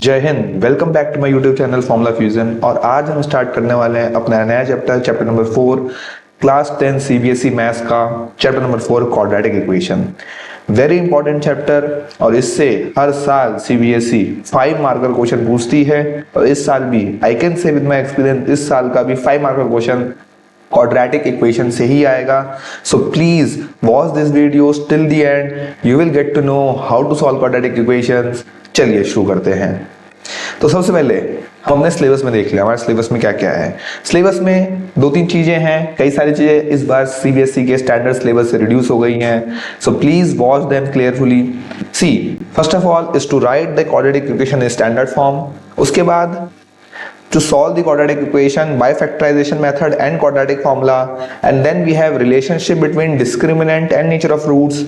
जय हिंद। Welcome back to my YouTube channel formula fusion. और आज हम स्टार्ट करने वाले हैं अपना नया chapter number 4 class 10 CBSE maths का chapter number 4 quadratic equation. Very important chapter और इससे हर साल सीबीएसई 5 मार्कर क्वेश्चन पूछती है और इस साल भी I can say with my experience इस साल का भी 5 मार्कर क्वेश्चन quadratic equation से ही आएगा। So please watch this video till the end. You will get to know how to solve quadratic equations. चलिए शुरू करते हैं। तो सबसे पहले हम अपने सिलेबस में देख लिया हमारे सिलेबस में क्या क्या है। सिलेबस में दो तीन चीजें हैं, कई सारी चीजें इस बार सीबीएसई के स्टैंडर्ड सिलेबस से रिड्यूस हो गई हैं। So please watch them carefully. See first of all is to write the quadratic equation in standard form. उसके बाद to solve the quadratic equation by factorization method and quadratic formula, and then we have relationship between discriminant and nature of roots,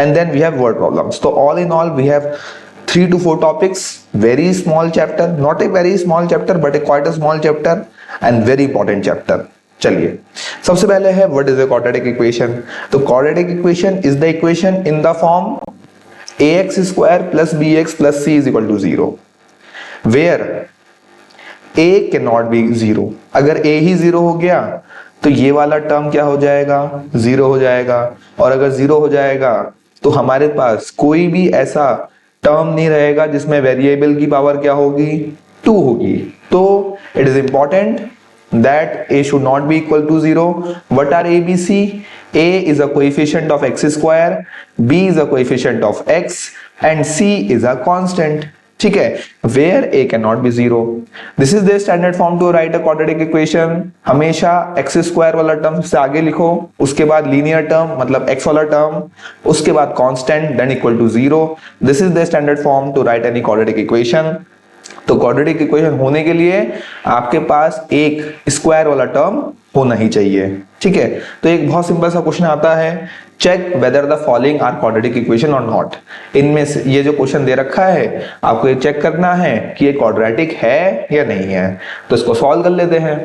and then we have word problems. So all in all we have 3 to 4 topics, very small chapter, not a very small chapter but a quite a small chapter and very important chapter. चलिए सबसे पहले है what is a quadratic equation। तो quadratic equation is the equation in the form ax square plus bx plus c is equal to 0 where a cannot be zero. अगर a he zero हो गया तो ये वाला टर्म क्या हो जाएगा, जीरो हो जाएगा। और अगर जीरो हो जाएगा तो हमारे पास कोई भी ऐसा टर्म नहीं रहेगा जिसमें वेरिएबल की पावर क्या होगी, 2 होगी। तो it is important that a should not be equal to 0. What are a b c? A is a coefficient of x square, b is a coefficient of x and c is a constant। ठीक है, where a cannot be 0. This is the standard form to write a quadratic equation। हमेशा x square वाला term से आगे लिखो, उसके बाद linear term मतलब x वाला टर्म, उसके बाद constant then equal to 0। This is the standard form to write any quadratic equation। तो क्वाड्रेटिक इक्वेशन होने के लिए आपके पास एक स्क्वायर वाला टर्म होना ही चाहिए। ठीक है, तो एक बहुत सिंपल सा क्वेश्चन आता है, check whether the following are quadratic equation और नॉट। इनमें से ये जो क्वेश्चन दे रखा है आपको ये चेक करना है कि ये क्वाड्रेटिक है या नहीं है। तो इसको सॉल्व कर लेते हैं।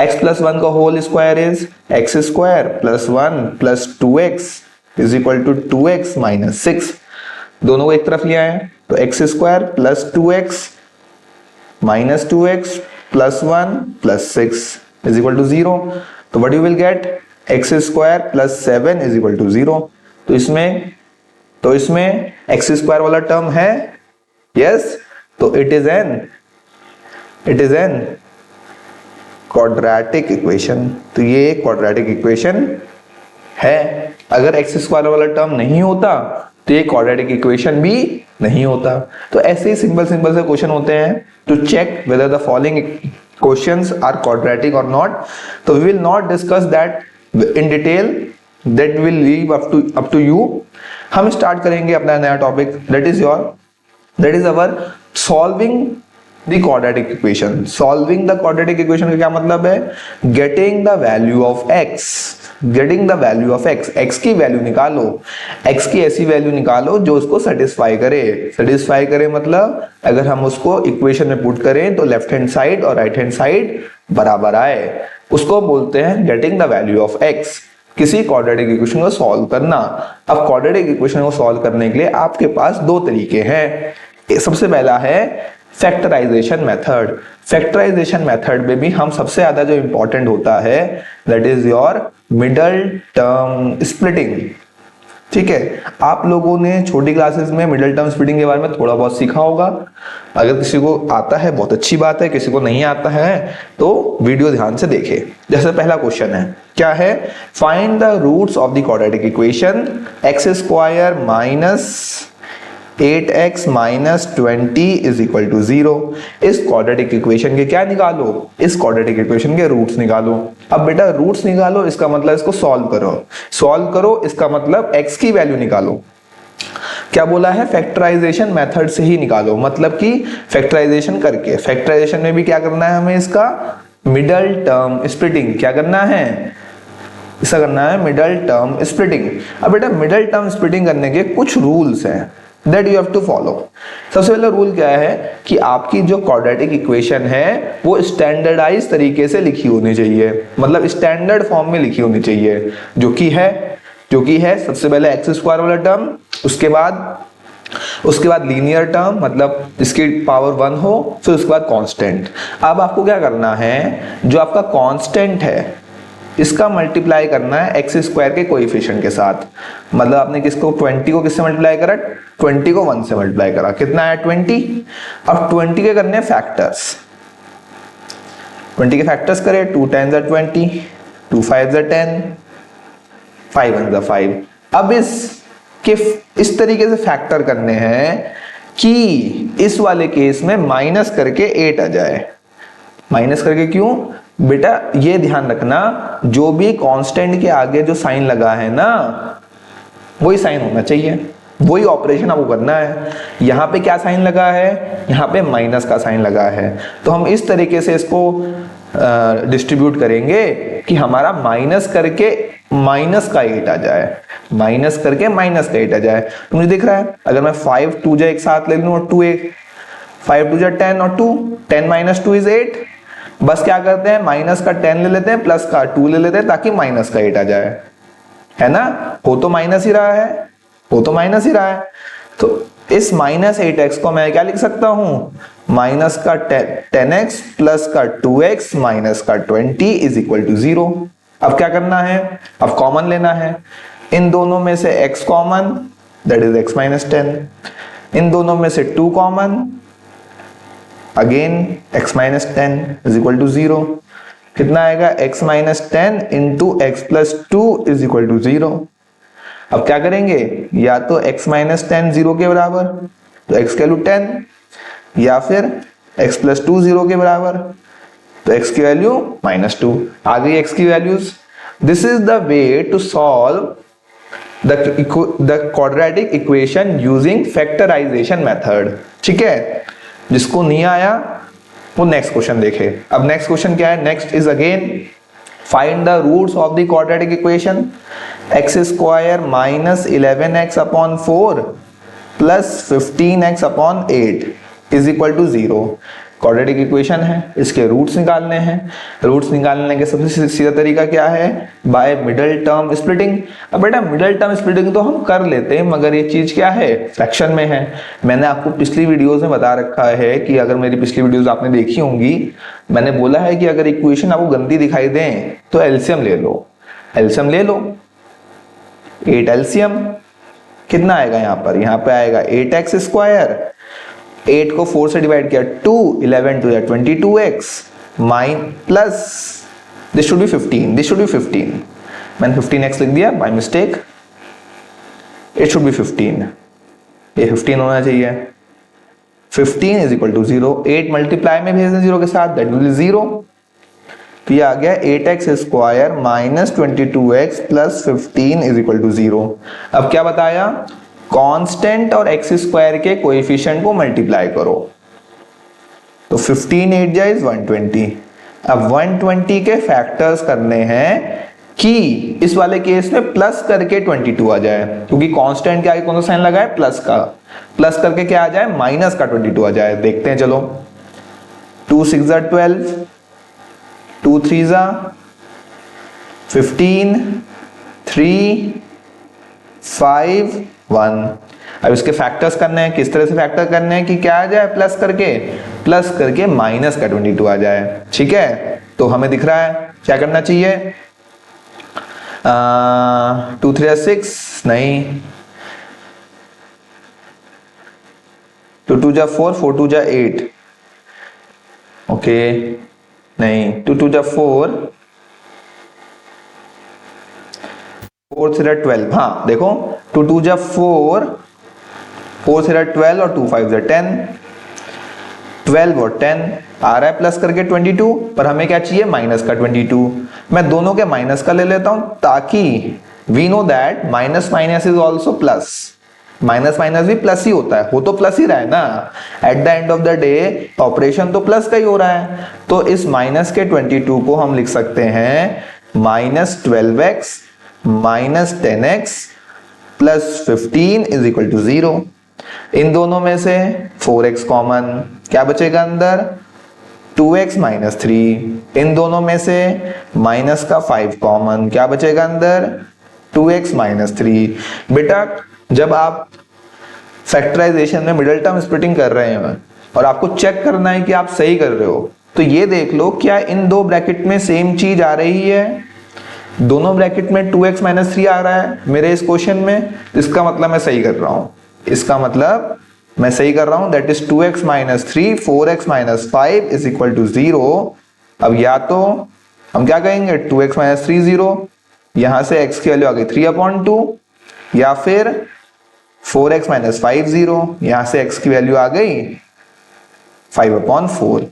x प्लस 1 का whole square is x square plus 1 plus 2x is equal to 2x minus 6। दोनों को एक तरफ ले आए तो x square plus 2x minus 2x plus 1 plus 6 is equal to 0। तो what you will get, x square plus 7 is equal to 0। तो इसमें x square वाला टर्म है, yes, तो it is an quadratic equation। तो ये quadratic equation है। अगर x square वाला टर्म नहीं होता तो ये क्वाड्रेटिक इक्वेशन भी नहीं होता। तो ऐसे ही सिंपल से क्वेश्चन होते हैं to check whether the following questions are quadratic और नॉट। तो we will not discuss that in detail, that will leave up to you. हम स्टार्ट करेंगे अपना नया topic, that is our solving the quadratic equation. Solving the quadratic equation का क्या मतलब है, getting the value of x। x की value निकालो, x की ऐसी वैल्यू निकालो जो उसको सेटिस्फाई करे मतलब अगर हम उसको इक्वेशन में पुट करें तो लेफ्ट हैंड साइड और राइट हैंड साइड बराबर आए, उसको बोलते हैं getting the value of x। किसी क्वाड्रेटिक इक्वेशन को सॉल्व करना। अब क्वाड्रेटिक इक्वेशन को सॉल्व करने के लिए आपके पास दो तरीके हैं। सबसे पहला है फैक्टराइजेशन मेथड। फैक्टराइजेशन मेथड में भी हम सबसे ज्यादा जो इंपॉर्टेंट होता है that is your middle term splitting. ठीक है, आप लोगों ने छोटी क्लासेस में मिडल टर्म स्प्लिटिंग के बारे में थोड़ा बहुत सीखा होगा। अगर किसी को आता है बहुत अच्छी बात है, किसी को नहीं आता है तो वीडियो ध्यान से देखे। जैसे पहला क्वेश्चन है, क्या है, find the roots of the quadratic equation x square minus 8x minus 20 is equal to 0। इस क्वाड्रेटिक इक्वेशन के क्या निकालो, इस क्वाड्रेटिक इक्वेशन के रूट्स निकालो। अब बेटा रूट्स निकालो इसका मतलब इसको सॉल्व करो इसका मतलब x की वैल्यू निकालो। क्या बोला है, फैक्टराइजेशन मेथड से ही निकालो, मतलब कि फैक्टराइजेशन करके। फैक्टराइजेशन में भी क्या करना है हमें, इसका मिडल टर्म स्प्लिटिंग। क्या करना है, इसका करना है मिडल टर्म स्प्लिटिंग। अब बेटा मिडल टर्म स्प्लिटिंग करने के कुछ रूल्स हैं that you have to follow। सबसे पहला रूल क्या है कि आपकी जो क्वाड्रेटिक इक्वेशन है वो स्टैंडर्डाइज तरीके से लिखी होनी चाहिए, मतलब स्टैंडर्ड फॉर्म में लिखी होनी चाहिए, जो कि है सबसे पहले एक्स स्क्वायर वाला टर्म, उसके बाद उसके बाद लीनियर टर्म, मतलब इसकी पावर 1 हो, फिर उसके बाद कांस्टेंट। अब आपको क्या करना है, जो आपका कांस्टेंट है इसका मल्टीप्लाई करना है एक्स स्क्वायर के कोएफिशिएंट के साथ। मतलब आपने किसको 20 को किससे मल्टीप्लाई करा, 20 को 1 से मल्टीप्लाई करा, कितना आया 20। अब 20 के करने फैक्टर्स, 20 के फैक्टर्स करें, 2 10 are 20, 2 5 are 10, 5 1 are 5। अब इस तरीके से फैक्टर करने हैं कि इस वाले केस में माइनस करके 8 आ जाए। माइनस करके क्यों बेटा, ये ध्यान रखना जो भी कांस्टेंट के आगे जो साइन लगा है ना, वही साइन होना चाहिए, वही ऑपरेशन आपको करना है। यहां पे क्या साइन लगा है, यहां पे माइनस का साइन लगा है, तो हम इस तरीके से इसको डिस्ट्रीब्यूट करेंगे कि हमारा माइनस करके माइनस का 8 आ जाए, माइनस करके माइनस का 8 आ जाए। तो मुझे दिख रहा है अगर मैं 5 2 जा एक साथ ले लूं और 2 8, 5 2 जा 10 और 2, 10 माइनस 2 इज 8। बस क्या करते हैं, माइनस का 10 ले लेते हैं, प्लस का 2 ले लेते हैं, ताकि माइनस का 8 आ जाए, है ना। हो तो माइनस ही रहा है, हो तो माइनस ही रहा है। तो इस माइनस 8x को मैं क्या लिख सकता हूं, माइनस का 10x प्लस का 2x माइनस का 20 इज इक्वल टू 0। अब क्या करना है, अब कॉमन लेना है, इन दोनों में से x common, that is x minus 10, इन दोनों में से 2 common, again x minus 10 is equal to 0। कितना आएगा, x minus 10 into x plus 2 is equal to 0। अब क्या करेंगे, या तो x माइनस 10 0 के बराबर, तो x की वैल्यू 10, या फिर x प्लस 2 0 के बराबर, तो x की वैल्यू माइनस 2। आ गई x की values. This is the way to solve the quadratic equation using factorisation method. ठीक है, जिसको नहीं आया वो नेक्स्ट क्वेश्चन देखे। अब नेक्स्ट क्वेश्चन क्या है, next is again find the roots of the quadratic equation. X square minus 11x upon 4 plus 15x upon 8 is equal to 0। Quadratic equation है, इसके रूट्स निकालने हैं। रूट्स निकालने के सबसे सीधा तरीका क्या है, बाय मिडिल टर्म स्प्लिटिंग। अब बेटा मिडिल टर्म स्प्लिटिंग तो हम कर लेते हैं, मगर ये चीज क्या है, फ्रैक्शन में है। मैंने आपको पिछली वीडियोस में बता रखा है कि अगर मेरी पिछली वीडियोस आपने देखी होंगी, मैंने बोला है कि अगर इक्वेशन आपको गंदी दिखाई दें तो एलसीएम ले लो, एलसीएम ले लो। 8 एलसीएम कितना आएगा, यहाँ पे आएगा 8x स्क्वायर, 8 को 4 से डिवाइड किया 2, 11 2 22x mine plus this should be 15, this should be 15, मैंने 15x लिख दिया by mistake, it should be 15, ये 15 होना चाहिए। 15 इज इक्वल टू 0, 8 मल्टीप्लाई में भेज दें 0 के साथ, दैट विल बी 0। तो ये आ गया 8x square minus 22x plus 15 is equal to 0। अब क्या बताया, कांस्टेंट और एक्स स्क्वायर के कोएफिशिएंट को मल्टीप्लाई करो, तो 15 8 जा इज 120। अब 120 के फैक्टर्स करने हैं कि इस वाले केस में प्लस करके 22 आ जाए, क्योंकि कांस्टेंट के आगे कौन सा साइन लगा है, प्लस का, प्लस करके क्या आ जाए, माइनस का 22 आ जाए। देखते हैं चलो, 2 6 जा 12, 2 3 जा 15, 3 5 1। अब इसके फैक्टर्स करने हैं, किस तरह से फैक्टर करने हैं कि क्या आ जाए, प्लस करके माइनस का 22 आ जाए। ठीक है, तो हमें दिख रहा है क्या करना चाहिए, 2 3 6 नहीं, 2 2 जा 4, 4 2 जा 8, ओके नहीं, 2 2 जा 4, 4 3 12, हाँ देखो 2 2 जा 4, 4 3 12 और 2 5 जा 10, 12 और 10 आ रहा है प्लस करके 22, पर हमें क्या चाहिए, माइनस का 22। मैं दोनों के माइनस का ले लेता हूं, ताकि we know that minus minus is also plus, minus minus भी प्लस ही होता है, वो तो प्लस ही रहा है ना, at the end of the day operation तो प्लस का ही हो रहा है। तो इस माइनस के 22 को हम लिख सकते हैं minus 12x minus 10x plus 15 is equal to 0। इन दोनों में से 4x कॉमन, क्या बचेगा अंदर, 2x माइनस 3। इन दोनों में से माइनस का 5 कॉमन, क्या बचेगा अंदर, 2x माइनस 3। बेटा जब आप फैक्टराइजेशन में मिडिल टर्म स्प्लिटिंग कर रहे हैं और आपको चेक करना है कि आप सही कर रहे हो, तो ये देख लो क्या इन दो ब्रैकेट में सेम चीज आ रही है। दोनों ब्रैकेट में 2x माइनस 3 आ रहा है मेरे इस क्वेश्चन में, इसका मतलब मैं सही कर रहा हूं, इसका मतलब मैं सही कर रहा हूं, that is 2x minus 3 4x minus 5 is equal to 0। अब या तो हम क्या कहेंगे 2x माइनस 3 0, यहां से x की वैल्यू आ गई 3/2, या फिर 4x माइनस 5 0, यहां से x की वैल्यू आ गई 5/4।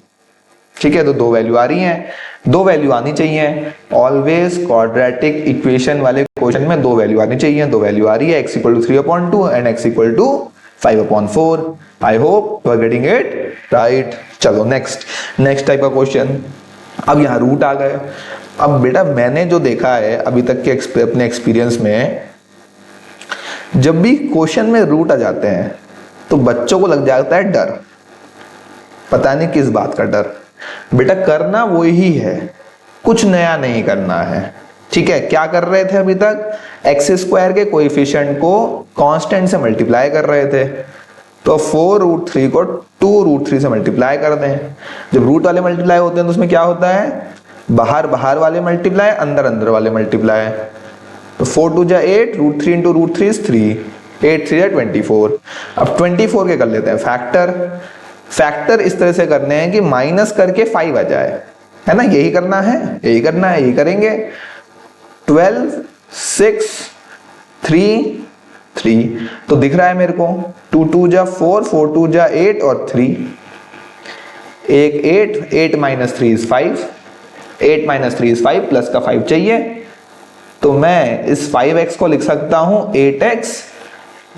ठीक है, तो दो वैल्यू आ रही हैं, दो वैल्यू आनी चाहिए। ऑलवेज क्वाड्रेटिक इक्वेशन वाले क्वेश्चन में दो वैल्यू आनी चाहिए, दो वैल्यू आ रही है, x equal to 3/2 and x equal to 5/4। I hope you are getting it right. चलो नेक्स्ट टाइप का क्वेश्चन। अब यहाँ रूट आ गए। अब बेटा मैंने जो देखा है अभी तक के अपने एक्सपीरियंस में, जब भी क्वेश्चन में रूट आ जाते हैं तो बच्चों को लग जाता है डर, पता नहीं किस बात का डर। बेटा करना वो ही है, कुछ नया नहीं करना है। ठीक है, क्या कर रहे थे अभी तक, एक्स स्क्वायर के कोएफिशिएंट को कांस्टेंट से मल्टीप्लाई कर रहे थे, तो 4√3 को 2√3 से मल्टीप्लाई कर दें। जब रूट वाले मल्टीप्लाई होते हैं तो उसमें क्या होता है, बाहर बाहर वाले मल्टीप्लाई, अंदर अंदर वाले मल्टीप्लाई। तो 4 2 जा 8, √3 इंटू √3 इज 3, 8 3 जा 24। अब 24 के कर लेते हैं फैक्टर इस तरह से करने हैं कि माइनस करके 5 आ जाए, है ना, यही करना है, यही करेंगे। 12 6 3 3, तो दिख रहा है मेरे को 2 2 जा 4, 4 2 जा 8 और 3, एक 8 minus 3 is 5, 8 minus 3 is 5, plus का 5 चाहिए, तो मैं इस 5x को लिख सकता हूं 8x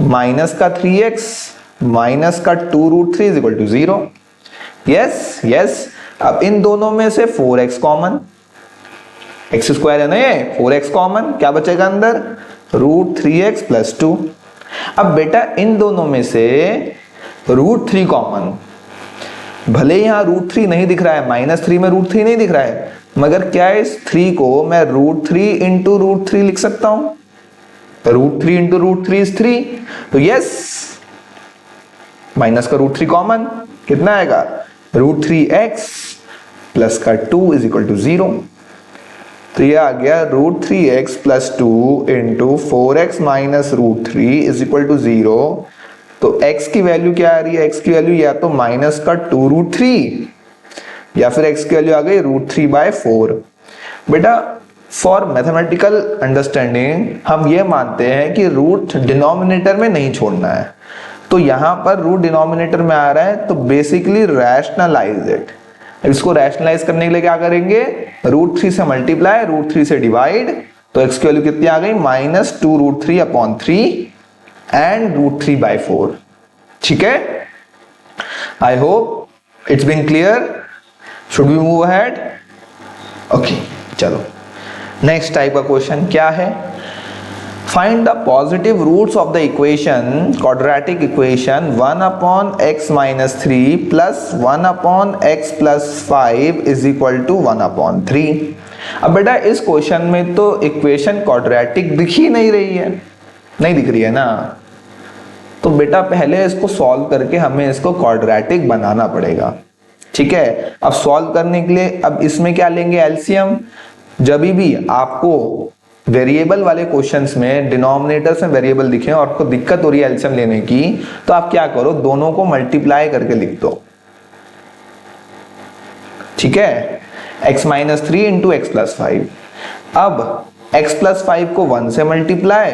माइनस का 3x माइनस का 2√3 इज इक्वल टू 0। यस। अब इन दोनों में से 4x कॉमन, एक्स स्क्वायर है ना ये, 4x कॉमन, क्या बचेगा अंदर, √3x प्लस 2। अब बेटा इन दोनों में से √3 कॉमन, भले यहां √3 नहीं दिख रहा है, -3 में √3 नहीं दिख रहा है, मगर क्या इस 3 को मैं √3 इंटू √3 लिख सकता हूं, √3 इंटू √3 इज 3, तो यस, माइनस का √3 कॉमन, कितना आएगा, √3x प्लस का 2 इज इक्वल टू 0। तो ये आ गया √3x plus 2 into 4x minus √3 is equal to 0। तो x की वैल्यू क्या आ रही है, x की वैल्यू या तो माइनस का 2√3 या फिर x की वैल्यू आ गई √3/4। बेटा फॉर मैथमेटिकल अंडरस्टैंडिंग हम ये मानते हैं कि रूट डिनोमिनेटर में नहीं छोड़ना है, तो यहां पर रूट डिनोमिनेटर में आ रहा है, तो बेसिकली रैशनलाइज इट। इसको रैशनलाइज करने के लिए क्या करेंगे, √3 से मल्टीप्लाई, √3 से डिवाइड, तो x की वैल्यू कितनी आ गई, -2√3/3 एंड √3/4। ठीक है, I hope it's been clear. Should we move ahead? Okay, चलो नेक्स्ट टाइप का क्वेश्चन क्या है, find the positive roots of the equation, quadratic equation 1/x minus 3 plus 1/x plus 5 is equal to 1/3। अब बेटा इस question में तो equation quadratic दिख ही नहीं रही है, नहीं दिख रही है ना, तो बेटा पहले इसको सॉल्व करके हमें इसको क्वाड्रेटिक बनाना पड़ेगा। ठीक है, अब सॉल्व करने के लिए अब इसमें क्या लेंगे, एलसीएम। जब भी आपको वेरिएबल वाले क्वेश्चंस में डिनोमिनेटर्स में वेरिएबल दिखे और आपको दिक्कत हो रही है एलसीएम लेने की, तो आप क्या करो, दोनों को मल्टीप्लाई करके लिख दो। ठीक है, x minus 3 into x plus 5। अब x प्लस 5 को 1 से मल्टीप्लाई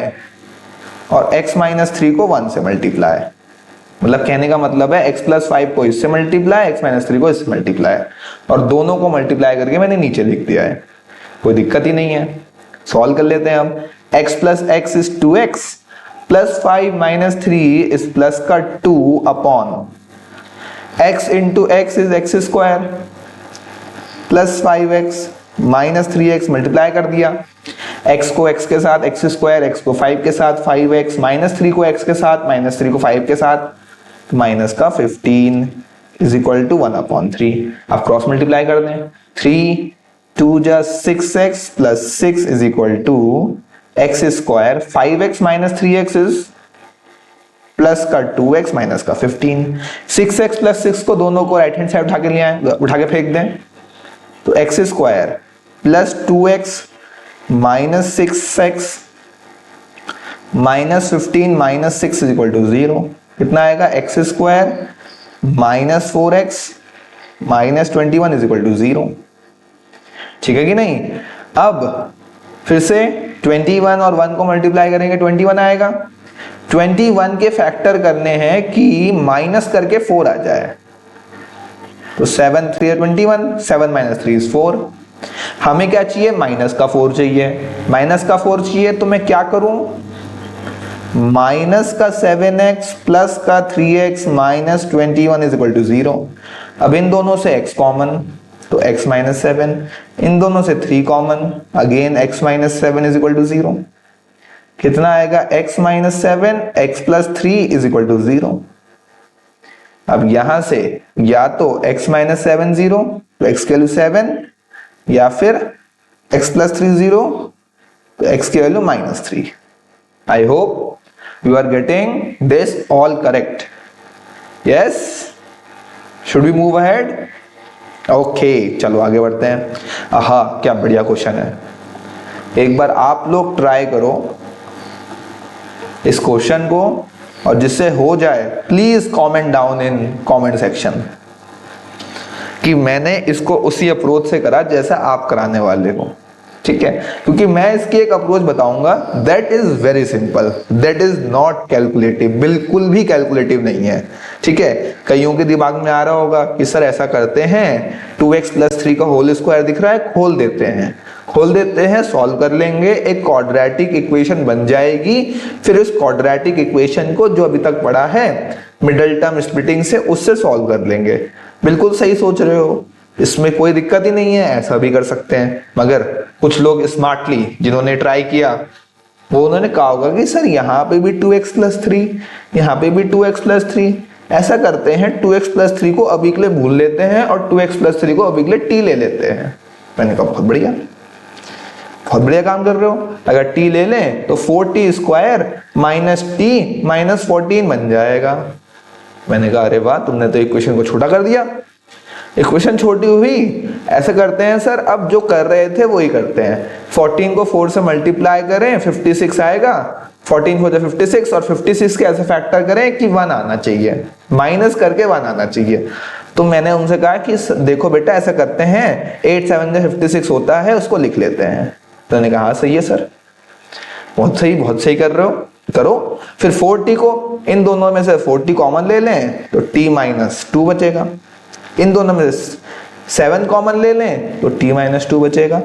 और x माइनस 3 को 1 से मल्टीप्लाई, मतलब कहने का मतलब है x प्लस 5 को इससे मल्टीप्लाई, x माइनस 3 को इससे मल्टीप्लाई, और दोनों को मल्टीप्लाई करके मैंने नीचे लिख दिया है, कोई दिक्कत ही नहीं है। सॉल्व कर लेते हैं हम, x plus x is 2x plus 5 minus 3 is plus का 2 upon x into x is x square plus 5x minus 3x multiply कर दिया, x को x के साथ x स्क्वायर, x को 5 के साथ 5x, माइनस 3 को x के साथ, माइनस 3 को 5 के साथ, माइनस का 15 इज इक्वल टू 1/3। अब क्रॉस मल्टीप्लाई कर दें, 3 2 जा 6x plus 6 is equal to x square, 5x minus 3x is plus का 2x माइनस का 15, 6x प्लस 6 को दोनों को राइट हैंड साइड उठा के ले आए, उठा के फेंक दें तो x square plus 2x minus 6x minus 15 minus 6 is equal to 0। कितना आएगा? X square minus 4x minus 21 is equal to 0। ठीक है कि नहीं? अब फिर से 21 और 1 को मल्टीप्लाई करेंगे 21 आएगा। 21 के फैक्टर करने हैं कि माइनस करके 4 आ जाए, तो 7 3 21, 7 माइनस 3 इज 4। हमें क्या चाहिए? माइनस का 4 चाहिए। माइनस का 4 चाहिए तो मैं क्या करूं? माइनस का 7x प्लस का 3x minus 21 is equal to 0। अब इन दोनों से x कॉमन, तो x माइनस 7, इन दोनों से 3 common, again x minus 7 is equal to 0। कितना आएगा? x minus 7 x plus 3 is equal to 0। अब यहां से या तो x माइनस 7 0 तो x की वैल्यू 7, या फिर x प्लस 3 0 तो x की value minus 3। I hope you are getting this all correct. Yes, should we move ahead? Okay, चलो आगे बढ़ते हैं। आहा, क्या बढ़िया क्वेश्चन है। एक बार आप लोग ट्राई करो इस क्वेश्चन को, और जिससे हो जाए please comment down in comment section कि मैंने इसको उसी अप्रोच से करा जैसा आप कराने वाले हो। ठीक है? क्योंकि मैं इसकी एक अप्रोच बताऊंगा that is very simple, that is not calculative, बिल्कुल भी कैलकुलेटिव नहीं है। ठीक है? कईयों के दिमाग में आ रहा होगा कि सर ऐसा करते हैं, 2x प्लस 3 का होल स्क्वायर दिख रहा है, खोल देते हैं, सॉल्व कर लेंगे, एक क्वाड्रेटिक इक्वेशन बन जाएगी। फिर उस क्वाड्रेटिक इक्वेशन को जो अभी तक पढ़ा है मिडिल टर्म स्प्लिटिंग से, उससे सॉल्व कर लेंगे। बिल्कुल सही सोच रहे हो, इसमें कोई दिक्कत ही नहीं है, ऐसा भी कर सकते हैं। मगर कुछ लोग स्मार्टली जिन्होंने ट्राई किया वो उन्होंने कहा होगा कि सर यहाँ पे भी 2x प्लस 3, यहाँ पे भी 2x प्लस 3, ऐसा करते हैं 2x प्लस 3 को अभी के लिए भूल लेते हैं और 2x प्लस 3 को अभी के लिए t ले लेते हैं। मैंने कहा बहुत बढ़िया काम कर रहे हो। अगर t ले लें तो 4t square minus t minus 14 बन जाएगा। मैंने कहा अरे वाह, तुमने तो इक्वेशन को छोटा कर दिया। इक्वेशन छोटी हुई, ऐसे करते हैं सर, अब जो कर रहे थे वो ही करते हैं। 14 को 4 से मल्टीप्लाई करें 56 आएगा, 14 4 56, और 56 के ऐसे फैक्टर करें कि 1 आना चाहिए, माइनस करके 1 आना चाहिए। तो मैंने उनसे कहा कि देखो बेटा ऐसा करते हैं, 8 7 जो 56 होता है उसको लिख लेते हैं। तो मैंने कहा हाँ सही है सर, बहुत सही कर रहे हो, करो। फिर 4t को इन दोनों में से 4t कॉमन ले लें तो t माइनस 2 बचेगा, इन दोनों में से 7 कॉमन ले लें तो t माइनस 2 बचेगा।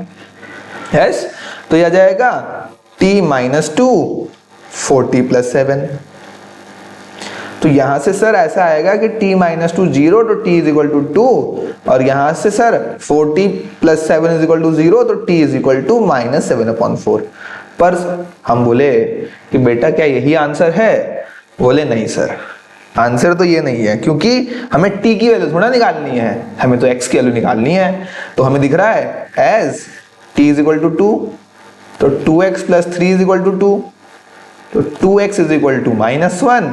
यस, तो यह जाएगा t माइनस 2 4t प्लस 7। तो यहां से सर ऐसा आएगा कि t माइनस 2 0 तो t इज इक्वल टू 2, और यहां से sir 4t plus 7 is equal to 0 तो t is equal to minus 7/4। पर हम बोले कि बेटा क्या यही आंसर है? बोले नहीं सर, आंसर तो ये नहीं है, क्योंकि हमें t की वैल्यू थोड़ा निकालनी है, हमें तो x की वैल्यू निकालनी है। तो हमें दिख रहा है as t is equal to 2, तो 2x plus 3 is equal to 2, तो 2x is equal to minus 1,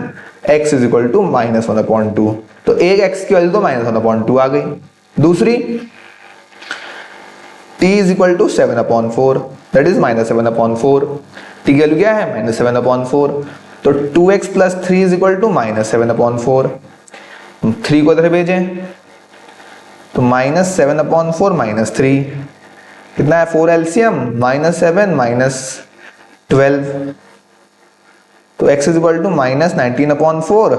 x is equal to minus 1/2। तो एक x की वैल्यू तो माइनस 1/2 आ गई। दूसरी t is equal to 7/4, that is minus 7/4। t की value क्या है? माइनस 7/4। तो 2x plus 3 is equal to minus 7/4। 3 को इधर भेजें तो माइनस 7/4 माइनस 3, कितना है 4 एलसीएम, माइनस 7 माइनस 12। तो x is equal to minus 19/4,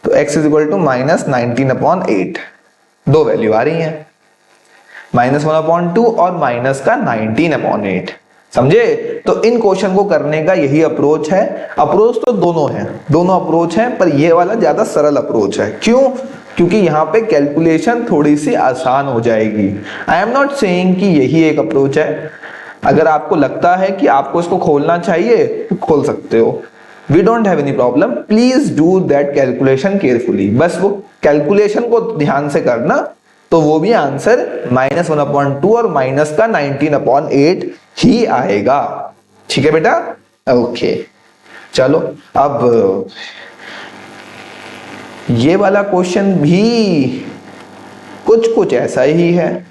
तो x is equal to minus 19/8। दो वैल्यू आ रही हैं, माइनस 1/2 और माइनस का 19/8। समझे? तो इन क्वेश्चन को करने का यही अप्रोच है। अप्रोच तो दोनों अप्रोच है, पर ये वाला ज्यादा सरल अप्रोच है। क्यों? क्योंकि यहाँ पे कैलकुलेशन थोड़ी सी आसान हो जाएगी। आई एम नॉट सेइंग कि यही एक अप्रोच है। अगर आपको लगता है कि आपको इसको खोलना चाहिए तो खोल सकते हो, we don't have any problem. Please do that calculation carefully. बस वो कैलकुलेशन को ध्यान से करना, तो वो भी आंसर माइनस 1/2 और माइनस का 19/8 ही आएगा। ठीक है बेटा? ओके, चलो अब ये वाला क्वेश्चन भी कुछ ऐसा ही है।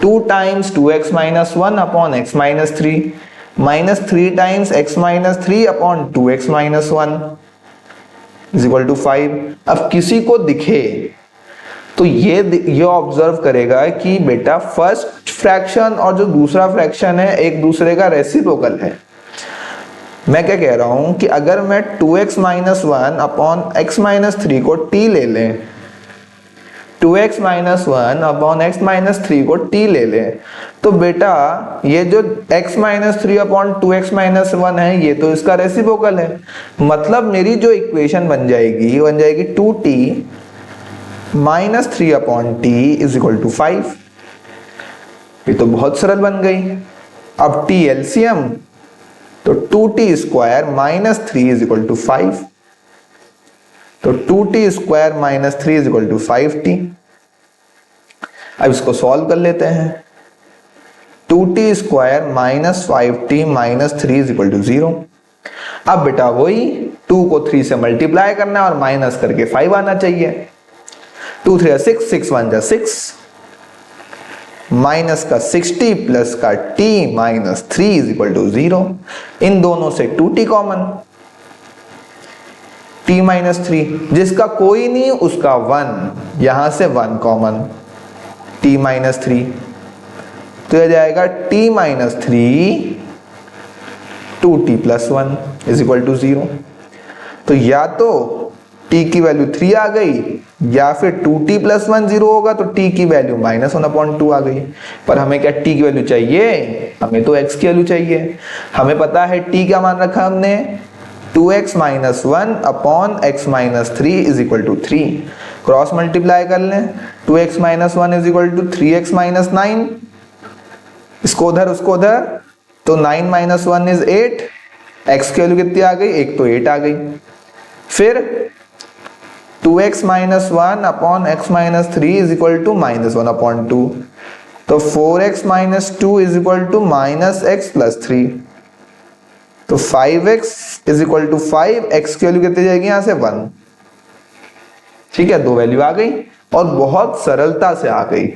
2 times 2x minus 1 upon x minus 3 minus 3 times x minus 3 upon 2x minus 1 is equal to 5। अब किसी को दिखे तो ये ऑब्जर्व करेगा कि बेटा फर्स्ट फ्रैक्शन और जो दूसरा फ्रैक्शन है एक दूसरे का रेसिप्रोकल है। मैं क्या कह रहा हूं कि अगर मैं 2x minus 1 upon x minus 3 को t ले लें, 2x minus 1 upon x minus 3 को t ले लें, तो बेटा ये जो x minus 3 upon 2x minus 1 है ये तो इसका रेसिप्रोकल है। मतलब मेरी जो इक्वेशन बन जाएगी 2t minus 3 upon t is equal to 5। ये तो बहुत सरल बन गई। अब t एलसीएम तो 2t square minus 3 is equal to 5, तो 2t square minus 3 is equal to 5t। अब इसको सॉल्व कर लेते हैं। 2t square minus 5t minus 3 is equal to 0। अब बेटा वही 2 को 3 से मल्टीप्लाई करना है और माइनस करके 5 आना चाहिए। 2 3 6, 6 1 6, माइनस का 60 प्लस का t minus 3 is equal to 0। इन दोनों से 2t कॉमन, t माइनस 3 जिसका कोई नहीं उसका 1, यहां से 1 कॉमन, t माइनस 3 तो यह जाएगा t minus 3 2t plus 1 is equal to 0। तो या तो t की वैल्यू 3 आ गई या फिर 2t प्लस 1 0 होगा तो t की वैल्यू माइनस 1/2 आ गई। पर हमें क्या t की वैल्यू चाहिए? हमें तो x की वैल्यू चाहिए। हमें पता है t क्या मान रखा हमने, 2x minus 1 upon x minus 3 is equal to 3। Cross multiply कर लें, 2x minus 1 is equal to 3x minus 9, इसको उधर उसको उधर, तो 9 माइनस 1 इज 8, x की वैल्यू कितनी आ गई, एक तो 8 आ गई। फिर 2x minus 1 upon x minus 3 is equal to minus 1/2, तो 4x minus 2 is equal to minus x plus 3, तो 5x is equal to 5, x की वैल्यू कितनी जाएगी यहां से 1। ठीक है, दो वैल्यू आ गई और बहुत सरलता से आ गई।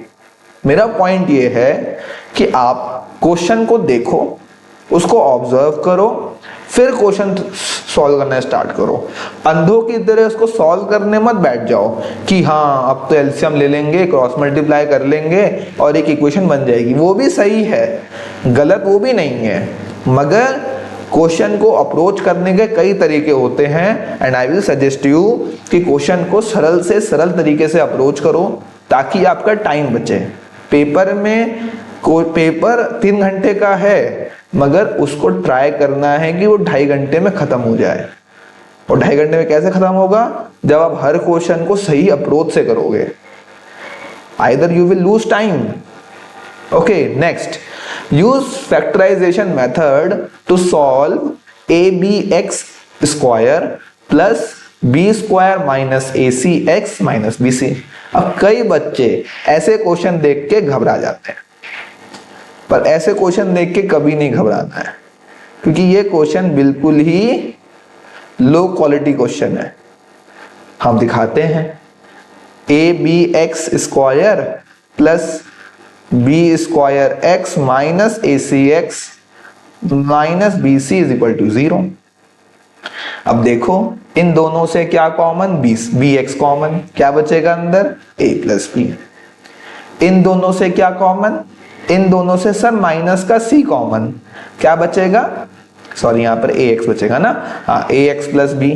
मेरा पॉइंट ये है कि आप क्वेश्चन को देखो, उसको ऑब्जर्व करो, फिर क्वेश्चन सॉल्व करना स्टार्ट करो। अंधों की तरह उसको सॉल्व करने मत बैठ जाओ कि हाँ अब तो एलसीएम ले लेंगे, क्रॉस मल्टीप्लाई कर लेंगे और एक इक्वेशन बन जाएगी। वो भी सही है, गलत वो भी नहीं है, मगर क्वेश्चन को अप्रोच करने के कई तरीके होते हैं and I will suggest you कि क्वेश्चन को सरल से सरल तरीके से अप्रोच करो ताकि आपका टाइम बचे। पेपर में पेपर 3 घंटे का है मगर उसको ट्राई करना है कि वो 2.5 घंटे में खत्म हो जाए। और 2.5 घंटे में कैसे खत्म होगा? जब आप हर क्वेश्चन को सही अप्रोच से करोगे। Either you will lose time. Okay, next, use factorisation method to solve abx square plus b square minus acx minus bc। अब कई बच्चे ऐसे क्वेश्चन देख के घबरा जाते हैं, पर ऐसे क्वेश्चन देख के कभी नहीं घबराना है क्योंकि ये क्वेश्चन बिल्कुल ही लो क्वालिटी क्वेश्चन है। हम दिखाते हैं abx square plus b square x minus acx minus bc is equal to 0। अब देखो इन दोनों से क्या कॉमन, bx कॉमन, क्या बचेगा अंदर, a प्लस b। इन दोनों से क्या कॉमन, इन दोनों से सर माइनस का c कॉमन, क्या बचेगा, सॉरी यहां पर ax बचेगा ना, हाँ ax प्लस b।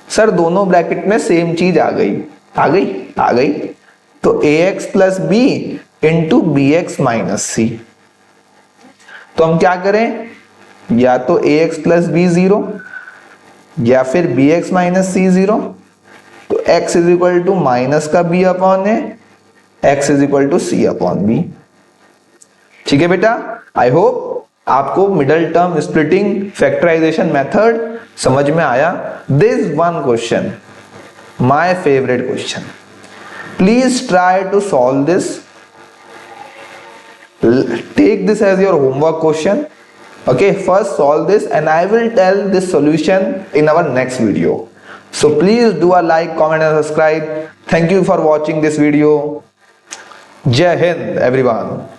सर दोनों ब्रैकेट में सेम चीज आ गई, आ गई, तो ax plus b into bx minus c। तो हम क्या करें, या तो ax प्लस b 0 या फिर bx माइनस c 0, तो x is equal to minus का b upon a, x is equal to c upon b। ठीक है बेटा, आई होप आपको middle term splitting factorisation method समझ में आया। This one question my favourite question, please try to solve this, take this as your homework question. Okay, first solve this and I will tell this solution in our next video. So please do a like, comment and subscribe. Thank you for watching this video. Jai Hind everyone.